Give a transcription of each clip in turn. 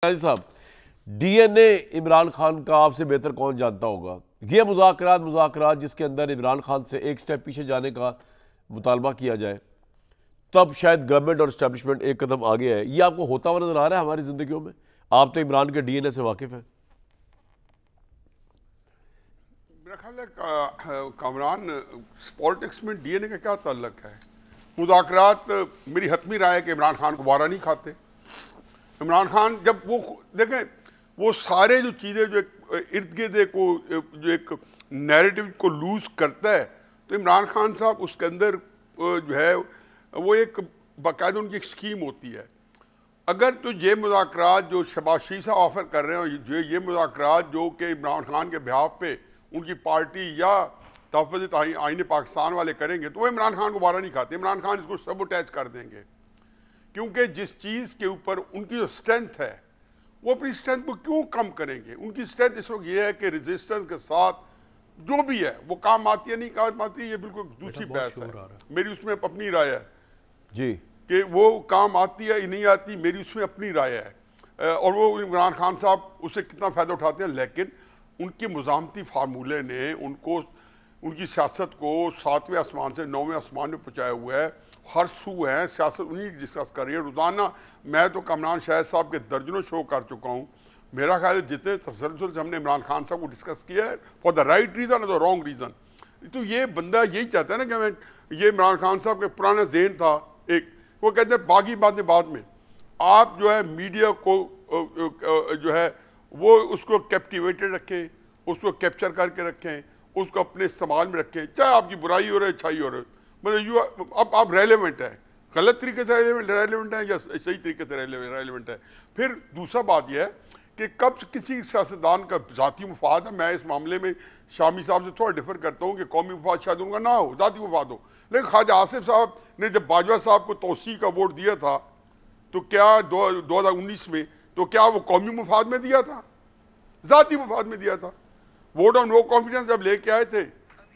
साहब, डीएनए इमरान खान का आपसे बेहतर कौन जानता होगा। ये मुज़ाकरात जिसके अंदर इमरान खान से एक स्टेप पीछे जाने का मुतालबा किया जाए, तब शायद गवर्नमेंट और इस्टेब्लिशमेंट एक कदम आगे है। ये आपको होता हुआ नजर आ रहा है हमारी जिंदगियों में? आप तो इमरान के डीएनए से वाकिफ हैं। मेरा ख्याल है कामरान पॉलिटिक्स में डीएनए का क्या ताल्लुक है। मुज़ाकरात मेरी हतमी राय है कि इमरान खान को वारा नहीं खाते। इमरान खान जब वो देखें, वो सारे जो चीज़ें जो इर्द गिर्द को जो एक नैरेटिव को लूज करता है, तो इमरान खान साहब उसके अंदर जो है वो एक बाकायदा उनकी एक स्कीम होती है। अगर तो ये मुज़ाकरात जो शहबाज शरीफ साहब ऑफर कर रहे हैं, ये मुज़ाकरात जो कि इमरान खान के बिहाफ पे उनकी पार्टी या तहफ़्फ़ुज़ आईन पाकिस्तान वाले करेंगे, तो वो इमरान खान को वारा नहीं खाते। इमरान खान इसको सबोटैच कर देंगे, क्योंकि जिस चीज़ के ऊपर उनकी जो स्ट्रेंथ है, वो अपनी स्ट्रेंथ को क्यों कम करेंगे। उनकी स्ट्रेंथ इस वक्त ये है कि रेजिस्टेंस के साथ जो भी है वो काम आती है नहीं काम आती है, ये बिल्कुल दूसरी बहस है। मेरी उसमें अपनी राय है जी कि वो काम आती है या नहीं आती, मेरी उसमें अपनी राय है। और वो इमरान खान साहब उससे कितना फ़ायदा उठाते हैं, लेकिन उनके मुज़ामती फार्मूले ने उनको उनकी सियासत को 7वें आसमान से 9वें आसमान में पहुँचाया हुआ है। हर सू है सियासत उन्हीं डिस्कस कर रही है रोज़ाना। मैं तो कामरान शाहिद साहब के दर्जनों शो कर चुका हूँ। मेरा ख्याल है जितने तसलसल से हमने इमरान खान साहब को डिस्कस किया है, फॉर द राइट रीज़न और द रॉन्ग रीज़न। तो ये बंदा यही चाहता है ना कि मैं, ये इमरान खान साहब के पुराना ज़हन था एक, वो कहते हैं बाकी बातें बाद में। आप जो है मीडिया को जो है वो उसको कैप्टिवेटेड रखें, उसको कैप्चर करके रखें, उसको अपने इस्तेमाल में रखें, चाहे आपकी बुराई हो रही है अच्छाई हो रही है। मतलब अब आप रेलेवेंट है, गलत तरीके से रेलेवेंट है या सही तरीके से रेलेवेंट है। फिर दूसरा बात यह है कि कब किसी सियासतदान का ज़ाती मुफाद है। मैं इस मामले में शामी साहब से थोड़ा डिफर करता हूँ कि कौमी मुफाद शायद उनका ना हो, ज़ाती मुफाद हो। लेकिन ख्वाजा आसिफ साहब ने जब बाजवा साहब को तोसी का वोट दिया था, तो क्या 2019 में, तो क्या वो कौमी मुफाद में दिया था, ज़ाती मुफाद में दिया था? वोट ऑन नो कॉन्फिडेंस जब लेके आए थे,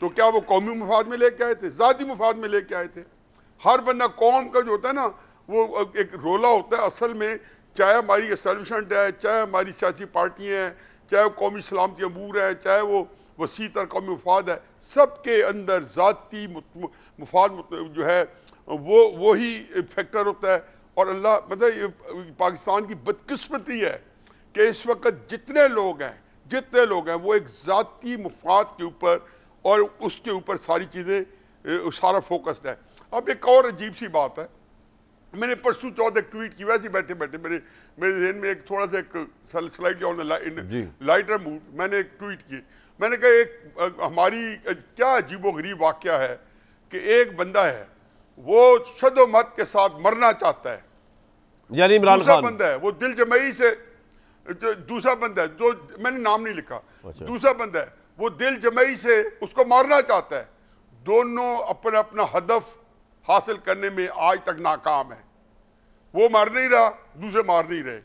तो क्या वो कौमी मुफाद में लेके आए थे, ज़ाती मुफाद में लेके आए थे? हर बंदा कौम का जो होता है ना, वो एक रोला होता है असल में। चाहे हमारी एस्टेब्लिशमेंट है, चाहे हमारी सियासी पार्टियाँ हैं, चाहे वो कौमी सलामती अमूर है, चाहे वो वसी तर कौमी मुफाद है, सबके अंदर ज़ाती मुफाद जो है वो ही फैक्टर होता है। और अल्लाह मतलब पाकिस्तान की बदकिस्मती है कि इस वक्त जितने लोग हैं वो एक ज़ाती मुफाद के ऊपर और उसके ऊपर सारी चीज़ें सारा फोकस्ड है। अब एक और अजीब सी बात है, मैंने परसों चौथ एक ट्वीट की, वैसे बैठे बैठे मेरे जहन में एक थोड़ा सा एक स्लाइडली ऑन लाइटर मूड, मैंने एक ट्वीट की। मैंने कहा एक हमारी क्या अजीबोगरीब वाक़या है कि एक बंदा है वो शदोमत के साथ मरना चाहता है, यानी इमरान खान। बंदा है वो दिल जमई से, दूसरा बंदा है जो मैंने नाम नहीं लिखा, दूसरा बंदा है वो दिल जमई से उसको मारना चाहता है। दोनों अपना अपना हदफ हासिल करने में आज तक नाकाम है। वो मार नहीं रहा, दूसरे मार नहीं रहे,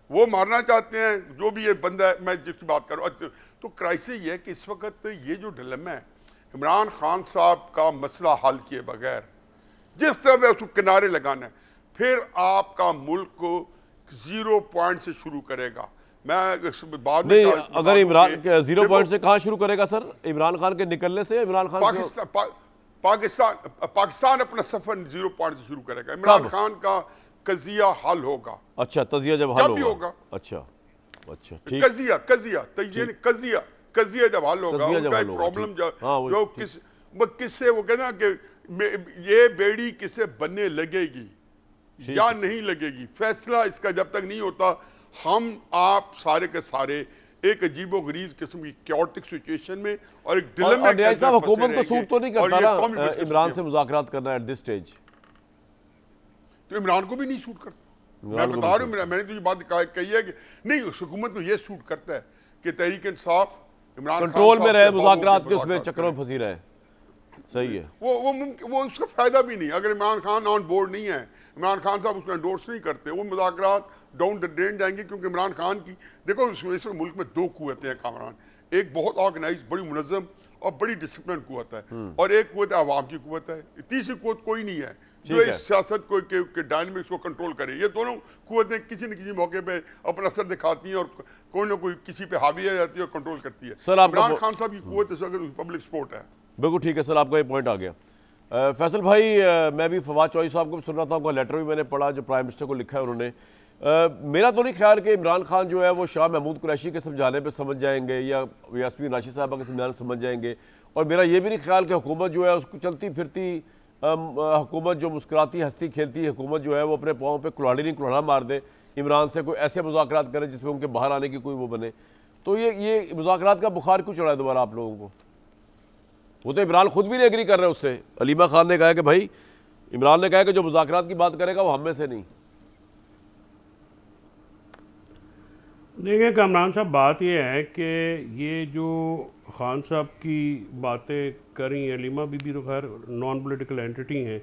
वो मारना चाहते हैं जो भी ये बंदा है, मैं जिसकी बात कर रहा हूँ। तो क्राइसिस ये है कि इस वक्त ये जो डिलेमा है, इमरान खान साहब का मसला हल किए बगैर जिस तरह उसको किनारे लगाना है, फिर आपका मुल्क को 0 पॉइंट से शुरू करेगा। मैं बाद में नहीं, अगर इमरान 0 पॉइंट से कहाँ शुरू करेगा सर? इमरान खान के निकलने से? इमरान खान पाकिस्तान अपना सफर 0 पॉइंट से शुरू करेगा। इमरान खान का कजिया हल होगा। अच्छा, तजिया जब हल होगा। अच्छा ठीक। कजिया जब हल होगा, उनका प्रॉब्लम जो किससे वो कहते हैं कि ये बेड़ी किसे बनने लगेगी या नहीं लगेगी, फैसला इसका जब तक नहीं होता, हम आप सारे के सारे एक अजीबोगरीब किस्म की क्योटिक सिचुएशन में और एक डिलेमा में साहब हुकूमत को सूट तो नहीं करता ना इमरान से मुज़ाकरात करना एट दिस स्टेज? तो इमरान को भी नहीं सूट करता। मैं बता रहा हूँ, मैंने तो ये बात कही है कि नहीं, उस हुकूमत को ये सूट करता है कि तहरीक इंसाफ इमरान कंट्रोल में रहे, मुज़ाकरात के उसमें चक्रों में फंसी रहे। सही है, वो उसका फायदा भी नहीं। अगर इमरान खान ऑन बोर्ड नहीं है, इमरान खान साहब उसको एंडोर्स नहीं करते, वो मुज़ाकरात डाउन द ड्रेन जाएंगे। क्योंकि इमरान खान की देखो इस मुल्क में 2 कुव्वतें हैं कामरान, एक बहुत ऑर्गेनाइज बड़ी मुनज़्ज़म और बड़ी डिसिप्लिन कुव्वत है, और एक कुव्वत आवाम की कुव्वत है। तीसरी कुव्वत कोई नहीं है जो इस सियासत को के डायनामिक्स को कंट्रोल करे। ये दोनों कुव्वतें किसी न किसी मौके पे अपना असर दिखाती हैं और कोई ना कोई किसी पे हावी आ जाती है और कंट्रोल करती है। सर, इमरान खान साहब की कुव्वत इस वक्त पब्लिक सपोर्ट है। बिल्कुल ठीक है सर, आपका ये पॉइंट आ गया। फैसल भाई, मैं भी फवाद चौधरी साहब को भी सुन रहा था, उनका लेटर भी मैंने पढ़ा जो प्राइम मिनिस्टर को लिखा है उन्होंने। मेरा तो नहीं ख्याल कि इमरान खान जो है वो शाह महमूद कुरैशी के समझाने पे समझ जाएंगे या यास्मीन राशिद साहबा के समझाने समझ जाएंगे। और मेरा ये भी नहीं ख्याल कि हुकूमत जो है उसको चलती फिरती हुकूमत जो मुस्कुराती हंसती खेलती हुकूमत जो है वो अपने पाँव पे कुल्हाड़ी नहीं कुल्हाड़ा मार दे, इमरान से कोई ऐसे मुज़ाकरात करे जिसमें उनके बाहर आने की कोई वो बने। तो ये मुज़ाकरात का बुखार क्यों चढ़ा है दोबारा आप लोगों को? वो तो इमरान खुद भी नहीं एग्री कर रहे उससे। अलीमा खान ने कहा कि भाई, इमरान ने कहा कि जो मुज़ाकरात की बात करेगा वो हम में से नहीं। देखिए कामरान साहब, बात यह है कि ये जो खान साहब की बातें करी, अलीमा बीबी तो खैर नॉन पॉलिटिकल एंटिटी हैं,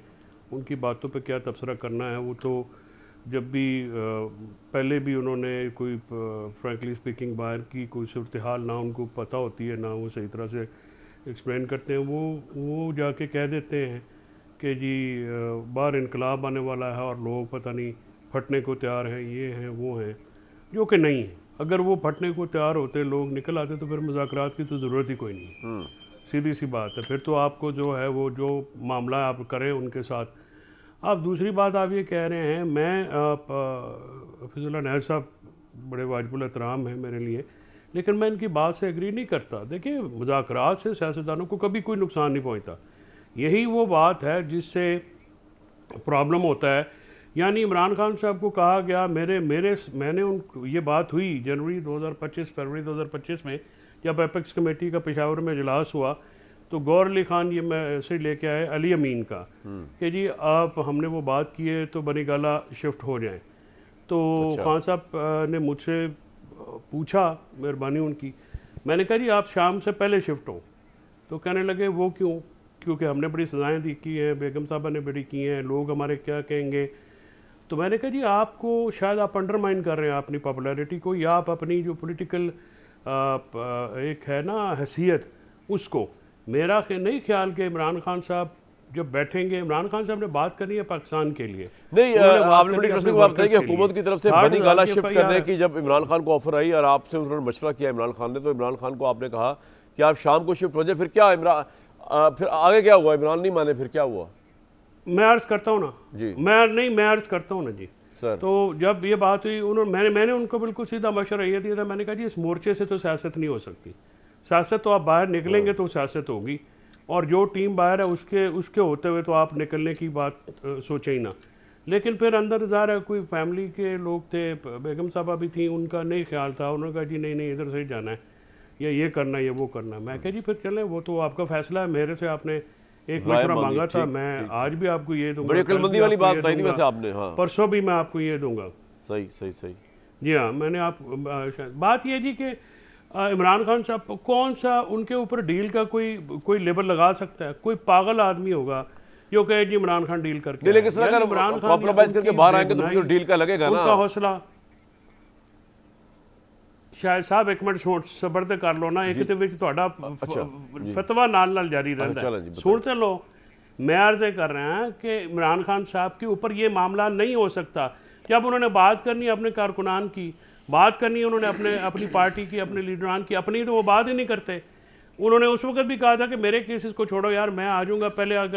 उनकी बातों पे क्या तबसरा करना है। वो तो जब भी पहले भी उन्होंने कोई फ्रैंकली स्पीकिंग बाहर की कोई सूरत हाल ना उनको पता होती है, ना वो सही तरह से एक्सप्लेन करते हैं। वो जाके कह देते हैं कि जी बाहर इनकलाब आने वाला है और लोग पता नहीं फटने को तैयार हैं, ये हैं वो हैं, जो कि नहीं है। अगर वो फटने को तैयार होते, लोग निकल आते, तो फिर मुज़ाकरात की तो ज़रूरत ही कोई नहीं। सीधी सी बात है। फिर तो आपको जो है वो जो मामला आप करें उनके साथ। आप दूसरी बात आप ये कह रहे हैं, मैं हफीज़ुल्लाह नहर साहब बड़े वाजिबुल एहतराम हैं मेरे लिए, लेकिन मैं इनकी बात से एग्री नहीं करता। देखिए, मुज़ाकरात से सियासतदानों को कभी कोई नुकसान नहीं पहुँचता। यही वो बात है जिससे प्रॉब्लम होता है। यानी इमरान खान साहब को कहा गया, मैंने उन ये बात हुई जनवरी 2025 फरवरी 2025 में जब एपेक्स कमेटी का पेशावर में इजलास हुआ, तो गौर अली खान ये मैसेज लेके आए अली अमीन का कि जी आप हमने वो बात की है तो बनी गाला शिफ्ट हो जाएं। तो अच्छा। खान साहब ने मुझसे पूछा, मेहरबानी उनकी, मैंने कहा जी आप शाम से पहले शिफ्ट हो। तो कहने लगे वो क्यों? क्योंकि हमने बड़ी सजाएँ दी की हैं, बेगम साहबा ने बड़ी की हैं, लोग हमारे क्या कहेंगे। तो मैंने कहा जी आपको शायद आप अंडरमाइन कर रहे हैं अपनी पॉपुलैरिटी को, या आप अपनी जो पॉलिटिकल एक है ना हैसियत, उसको। मेरा नहीं ख्याल कि इमरान खान साहब जब बैठेंगे, इमरान खान साहब ने बात करनी है पाकिस्तान के लिए। नहीं, आपने बड़ी इंटरेस्टिंग बात बताई कि हुकूमत की तरफ से बनी गाला शिफ्ट करने की जब इमरान खान को ऑफर आई और आपसे उन्होंने मशवरा किया इमरान खान ने, तो इमरान खान को आपने कहा कि आप शाम को शिफ्ट हो जाए। फिर क्या फिर आगे क्या हुआ? इमरान नहीं माने, फिर क्या हुआ? मैं अर्ज करता हूँ ना जी, मैं अर्ज करता हूँ ना जी सर। तो जब ये बात हुई, उन्होंने मैंने उनको बिल्कुल सीधा मशवरा ये दिया था। मैंने कहा जी इस मोर्चे से तो सियासत नहीं हो सकती। सियासत तो आप बाहर निकलेंगे तो सियासत होगी, और जो टीम बाहर है उसके होते हुए तो आप निकलने की बात सोचे ही ना। लेकिन फिर अंदर ज़ाहिर है कोई फैमिली के लोग थे, बेगम साहबा भी थी, उनका नहीं ख्याल था। उन्होंने कहा जी नहीं इधर से ही जाना है, या ये करना है या वो करना है। मैं कहा जी फिर चलें, वो तो आपका फैसला है। मेरे से आपने एक मशवरा मांगा था, मैं आज भी आपको ये दूंगा। बड़ी अक्लमंदी वाली बात बताई थी वैसे आपने। हाँ, परसों भी मैं आपको ये दूंगा। सही सही सही। जी हाँ, मैंने आप बात ये जी कि इमरान खान साहब कौन सा उनके ऊपर डील का कोई लेबल लगा सकता है? कोई पागल आदमी होगा जो कहे जी इमरान खान डील करके, लेकिन सर अगर कॉम्प्रोमाइज करके बाहर आएंगे तो फिर डील का लगेगा ना। उनका हौसला शायद साहब एक मिनट सबर कर लो ना, एक फतवा नाल जारी रहता है, सुनते लो। मैं अर्ज कर रहे हैं कि इमरान खान साहब के ऊपर ये मामला नहीं हो सकता। जब उन्होंने बात करनी है अपने कारकुनान की, बात करनी है उन्होंने अपनी पार्टी की, अपने लीडरान की, अपनी तो वो बात ही नहीं करते। उन्होंने उस वक्त भी कहा था कि मेरे केसेस को छोड़ो यार, मैं आ जाऊंगा पहले। अगर